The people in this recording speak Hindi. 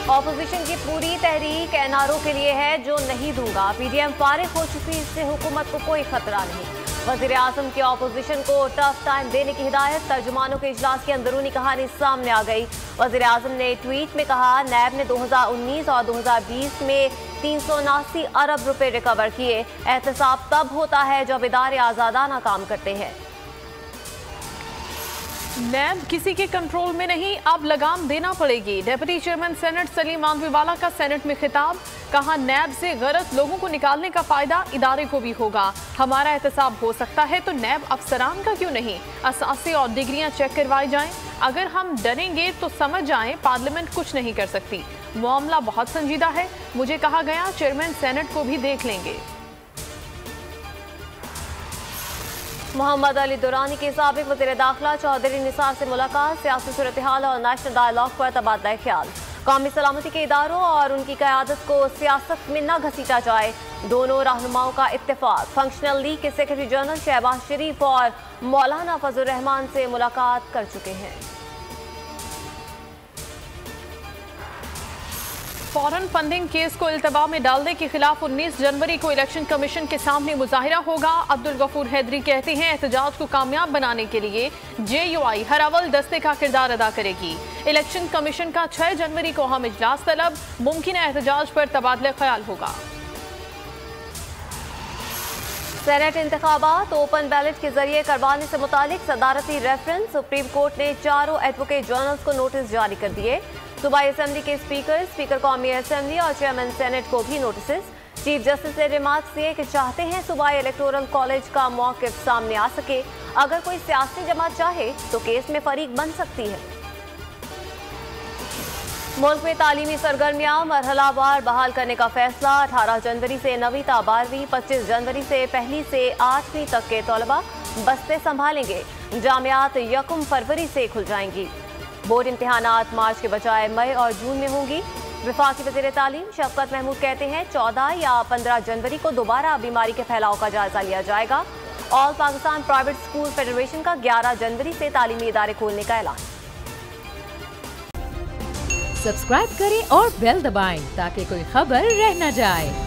ऑपोजिशन की पूरी तहरीक एनआरओ के लिए है, जो नहीं दूंगा। पीडीएम फारिग हो चुकी, इससे हुकूमत को कोई खतरा नहीं। वजीर आजम की ऑपोजिशन को टफ टाइम देने की हिदायत। तर्जुमानों के इजलास की अंदरूनी कहानी सामने आ गई। वजीर आजम ने ट्वीट में कहा, नैब ने 2019 और 2020 में 379 अरब रुपए रिकवर किए। एहतसाब तब होता है जब इदारे आजादाना काम करते हैं। नैब किसी के कंट्रोल में नहीं, अब लगाम देना पड़ेगी। डिप्टी चेयरमैन सेनेट सलीम मांगवीवाला का सेनेट में खिताब। कहा, नैब से गलत लोगों को निकालने का फायदा इदारे को भी होगा। हमारा एहतसाब हो सकता है तो नैब अफसरान का क्यों नहीं। असासे और डिग्रियां चेक करवाई जाएं। अगर हम डरेंगे तो समझ जाएं पार्लियामेंट कुछ नहीं कर सकती। मामला बहुत संजीदा है। मुझे कहा गया चेयरमैन सेनेट को भी देख लेंगे। मोहम्मद अली दुरानी के साबिक वज़ीर दाखिला चौधरी निसार से मुलाकात। सियासी सूरत हाल और नेशनल डायलॉग पर तबादला ख्याल। कौमी सलामती के इदारों और उनकी क़यादत को सियासत में न घसीटा जाए, दोनों रहनुमाओं का इत्तेफाक। फंक्शनल लीग के सेक्रेटरी जनरल शहबाज शरीफ और मौलाना फजल रहमान से मुलाकात कर चुके हैं। फॉरेन फंडिंग केस को इल्तवा में डालने के खिलाफ 19 जनवरी को इलेक्शन कमीशन के सामने मुजाहिरा होगा। अब्दुल गफूर हैदरी कहते हैं, एहतजाज को कामयाब बनाने के लिए JUI हर अवल दस्ते का किरदार अदा करेगी। इलेक्शन कमीशन का 6 जनवरी को अहम इजलास तलब। मुमकिन एहतजाज पर तबादला ख्याल होगा। सेनेट इंतखाबात ओपन बैलेट के जरिए करवाने से मुतालिक सदारती रेफरेंस। सुप्रीम कोर्ट ने चारों एडवोकेट जनरल्स को नोटिस जारी कर दिए। सूबाई असेंबली के स्पीकर कौमी असेंबली और चेयरमैन सेनेट को भी नोटिस। चीफ जस्टिस ने रिमार्क्स दिए कि चाहते हैं सूबाई इलेक्टोरल कॉलेज का मौक़िफ़ सामने आ सके। अगर कोई सियासी जमात चाहे तो केस में फरीक बन सकती है। मुल्क में तालीमी सरगर्मियां मरहलावार बहाल करने का फैसला। 18 जनवरी से 9वीं ता 12वीं, 25 जनवरी से 1ली से 8वीं तक के तलबा बस्ते संभालेंगे। जामियात 1 फरवरी से खुल जाएंगी। बोर्ड इम्तिहानात मार्च के बजाय मई और जून में होंगी। वफाकी वज़ीर तालीम शफकत महमूद कहते हैं, 14 या 15 जनवरी को दोबारा बीमारी के फैलाव का जायजा लिया जाएगा। All Pakistan private school federation का 11 जनवरी से तालीमी इदारे खोलने का ऐलान। सब्सक्राइब करें और बेल दबाएं ताकि कोई खबर रह न जाए।